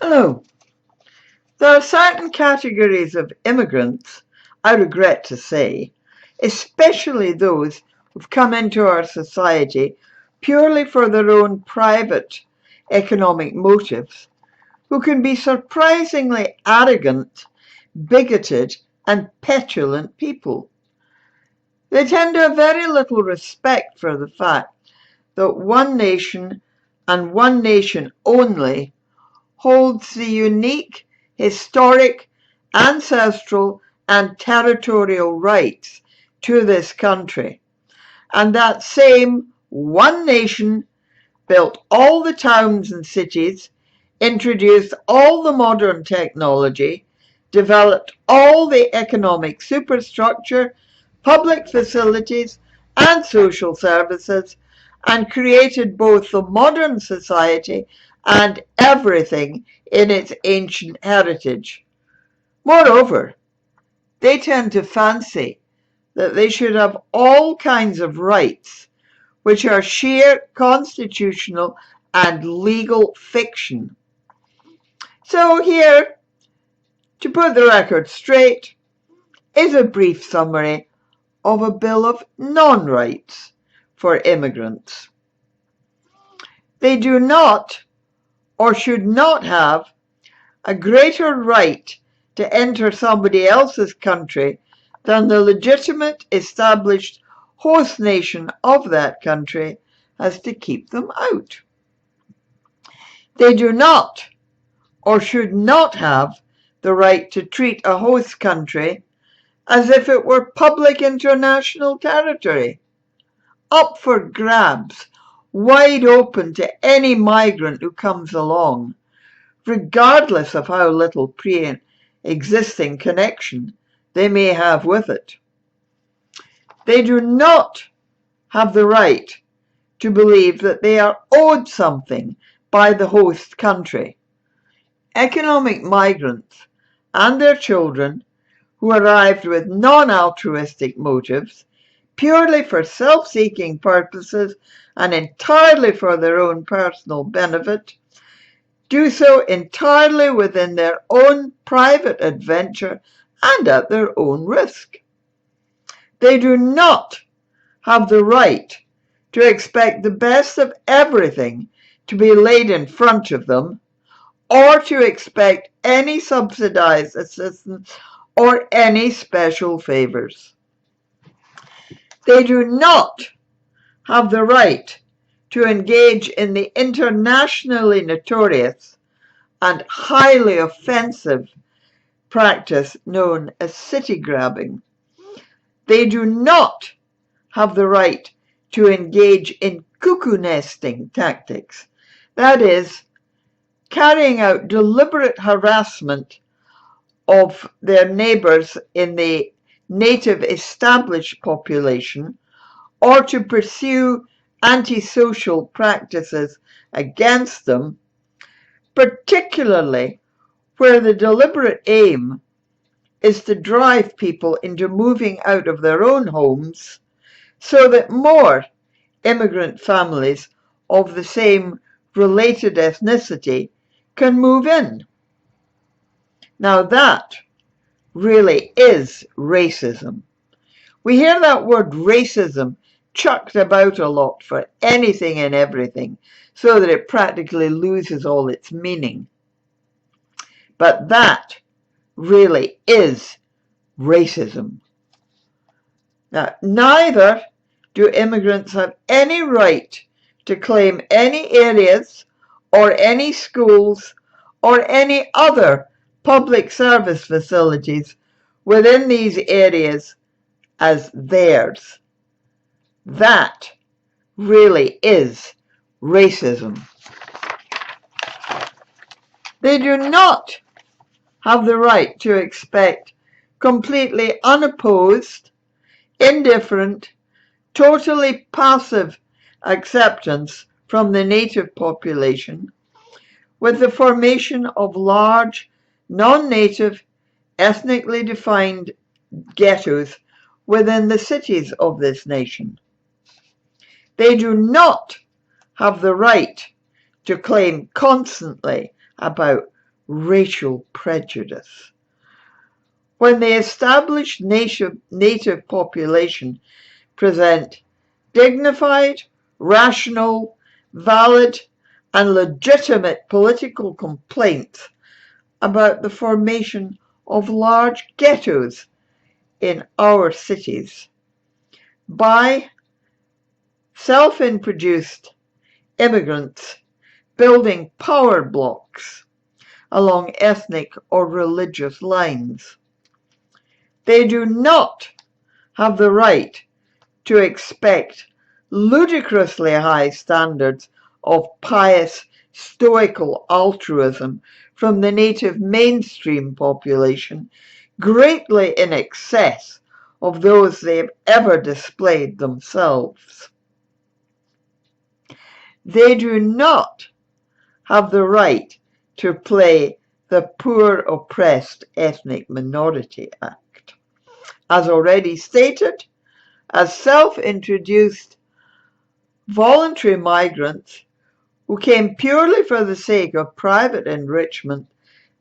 Hello. There are certain categories of immigrants, I regret to say, especially those who've come into our society purely for their own private economic motives, who can be surprisingly arrogant, bigoted, and petulant people. They tend to have very little respect for the fact that one nation and one nation only holds the unique, historic, ancestral, and territorial rights to this country. And that same one nation built all the towns and cities, introduced all the modern technology, developed all the economic superstructure, public facilities, and social services, and created both the modern society and everything in its ancient heritage. Moreover, they tend to fancy that they should have all kinds of rights, which are sheer constitutional and legal fiction. So here, to put the record straight, is a brief summary of a Bill of Non-Rights for immigrants. They do not or should not have a greater right to enter somebody else's country than the legitimate established host nation of that country has to keep them out. They do not or should not have the right to treat a host country as if it were public international territory, up for grabs, wide open to any migrant who comes along, regardless of how little pre-existing connection they may have with it. They do not have the right to believe that they are owed something by the host country. Economic migrants and their children who arrived with non-altruistic motives, purely for self-seeking purposes and entirely for their own personal benefit, do so entirely within their own private adventure and at their own risk. They do not have the right to expect the best of everything to be laid in front of them, or to expect any subsidized assistance or any special favors. They do not have the right to engage in the internationally notorious and highly offensive practice known as city grabbing. They do not have the right to engage in cuckoo nesting tactics, that is, carrying out deliberate harassment of their neighbors in the native established population, or to pursue antisocial practices against them, particularly where the deliberate aim is to drive people into moving out of their own homes so that more immigrant families of the same related ethnicity can move in. Now that really is racism. We hear that word racism chucked about a lot for anything and everything, so that it practically loses all its meaning. But that really is racism. Now, neither do immigrants have any right to claim any areas or any schools or any other public service facilities within these areas as theirs. That really is racism. They do not have the right to expect completely unopposed, indifferent, totally passive acceptance from the native population with the formation of large, non-native, ethnically defined ghettos within the cities of this nation. They do not have the right to claim constantly about racial prejudice. When the established native population present dignified, rational, valid, and legitimate political complaints about the formation of large ghettos in our cities by self-introduced immigrants building power blocks along ethnic or religious lines. They do not have the right to expect ludicrously high standards of pious, stoical altruism from the native mainstream population, greatly in excess of those they have ever displayed themselves. They do not have the right to play the poor oppressed ethnic minority act. As already stated, as self-introduced voluntary migrants who came purely for the sake of private enrichment,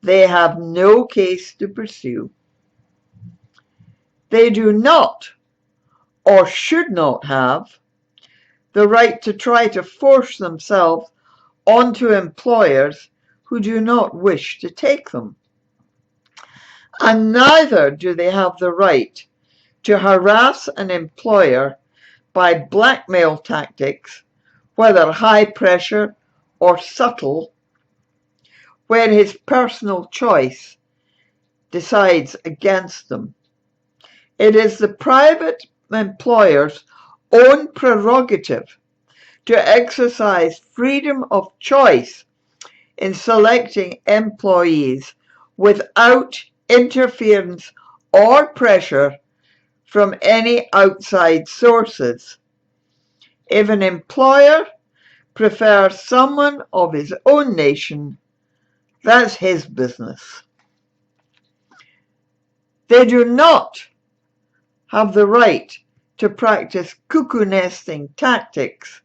they have no case to pursue. They do not, or should not have, the right to try to force themselves onto employers who do not wish to take them. And neither do they have the right to harass an employer by blackmail tactics, whether high pressure or subtle, where his personal choice decides against them. It is the private employer's own prerogative to exercise freedom of choice in selecting employees without interference or pressure from any outside sources. If an employer prefers someone of his own nation, that's his business. They do not have the right to practice cuckoo nesting tactics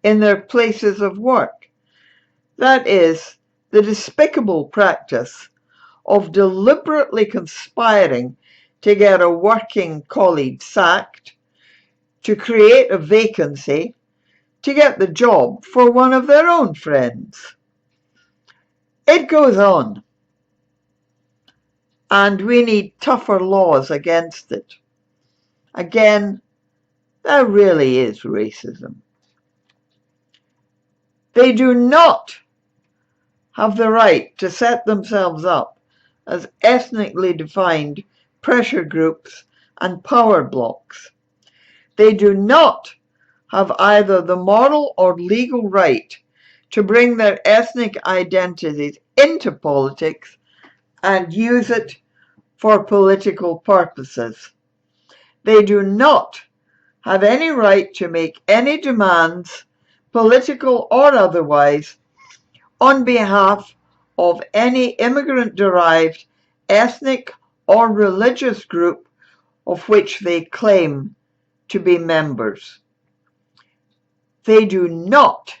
in their places of work. That is, the despicable practice of deliberately conspiring to get a working colleague sacked, to create a vacancy, to get the job for one of their own friends. It goes on, and we need tougher laws against it. Again, that really is racism. They do not have the right to set themselves up as ethnically defined pressure groups and power blocks. They do not have either the moral or legal right to bring their ethnic identities into politics and use it for political purposes. They do not have any right to make any demands, political or otherwise, on behalf of any immigrant-derived ethnic or religious group of which they claim to be members. They do not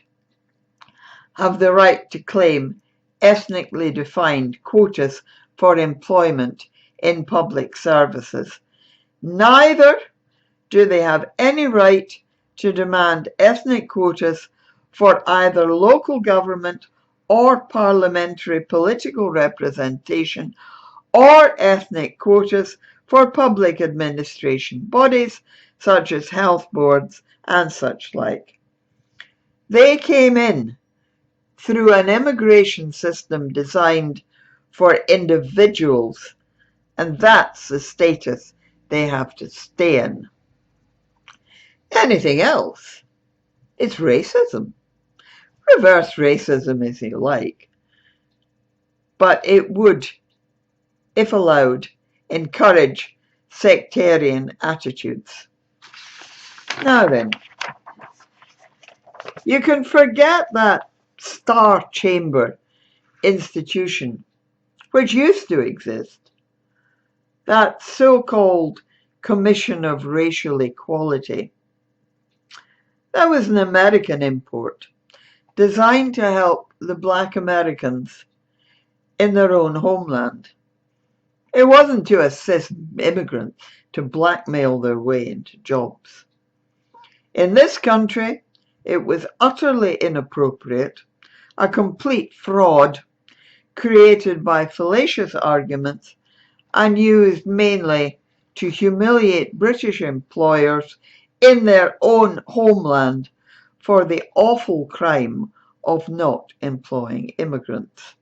have the right to claim ethnically defined quotas for employment in public services. Neither do they have any right to demand ethnic quotas for either local government or parliamentary political representation, or ethnic quotas for public administration bodies such as health boards and such like. They came in through an immigration system designed for individuals, and that's the status they have to stay in. Anything else is racism. Reverse racism if you like, but it would, if allowed, encourage sectarian attitudes. Now then, you can forget that Star Chamber institution which used to exist, that so-called Commission of Racial Equality. That was an American import designed to help the Black Americans in their own homeland. It wasn't to assist immigrants to blackmail their way into jobs. In this country, it was utterly inappropriate, a complete fraud created by fallacious arguments and used mainly to humiliate British employers in their own homeland for the awful crime of not employing immigrants.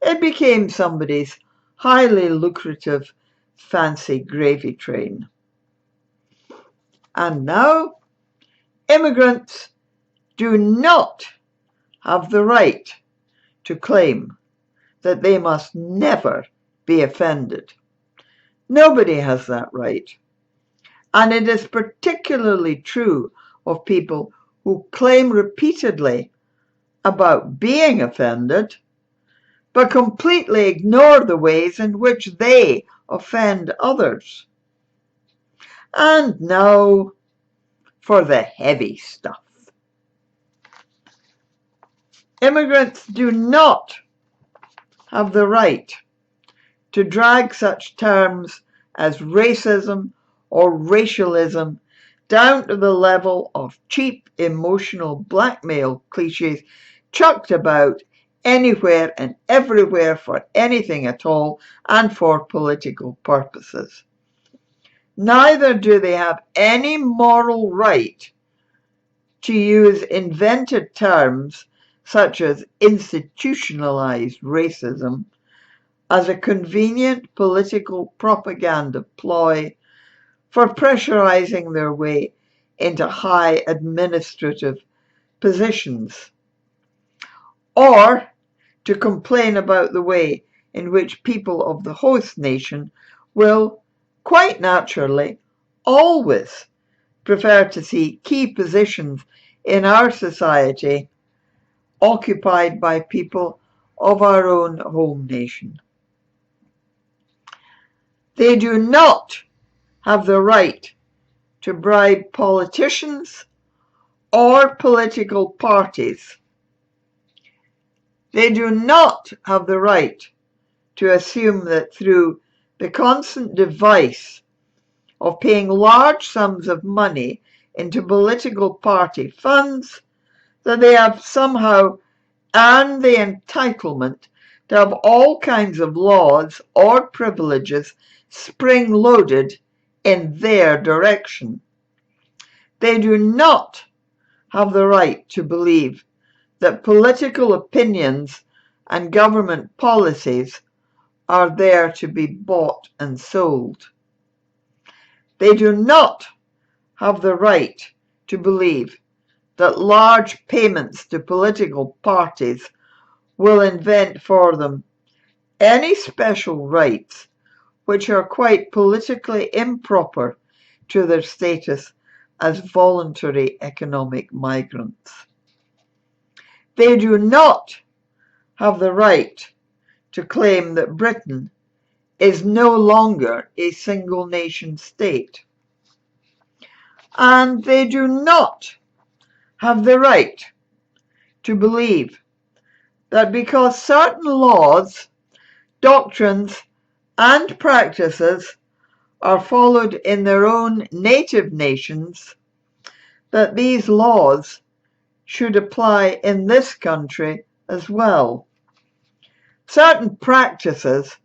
It became somebody's highly lucrative fancy gravy train. And now, immigrants do not have the right to claim that they must never be offended. Nobody has that right. And it is particularly true of people who claim repeatedly about being offended, but completely ignore the ways in which they offend others. And now for the heavy stuff. Immigrants do not have the right to drag such terms as racism or racialism down to the level of cheap emotional blackmail cliches chucked about anywhere and everywhere for anything at all and for political purposes. Neither do they have any moral right to use invented terms such as institutionalized racism as a convenient political propaganda ploy for pressurizing their way into high administrative positions, or to complain about the way in which people of the host nation will, quite naturally, always prefer to see key positions in our society occupied by people of our own home nation. They do not have the right to bribe politicians or political parties. They do not have the right to assume that through the constant device of paying large sums of money into political party funds, that they have somehow earned the entitlement to have all kinds of laws or privileges spring-loaded in their direction. They do not have the right to believe that political opinions and government policies are there to be bought and sold. They do not have the right to believe that large payments to political parties will invent for them any special rights which are quite politically improper to their status as voluntary economic migrants. They do not have the right to claim that Britain is no longer a single nation state. And they do not have the right to believe that because certain laws, doctrines, and practices are followed in their own native nations, that these laws should apply in this country as well. Certain practices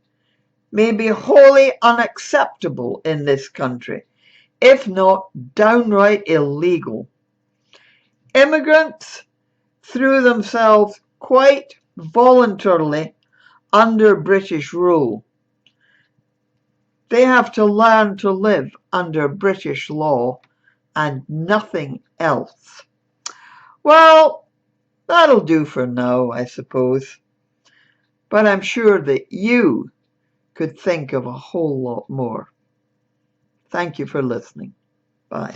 may be wholly unacceptable in this country, if not downright illegal. Immigrants threw themselves quite voluntarily under British rule. They have to learn to live under British law and nothing else. Well, that'll do for now, I suppose. But I'm sure that you could think of a whole lot more. Thank you for listening. Bye.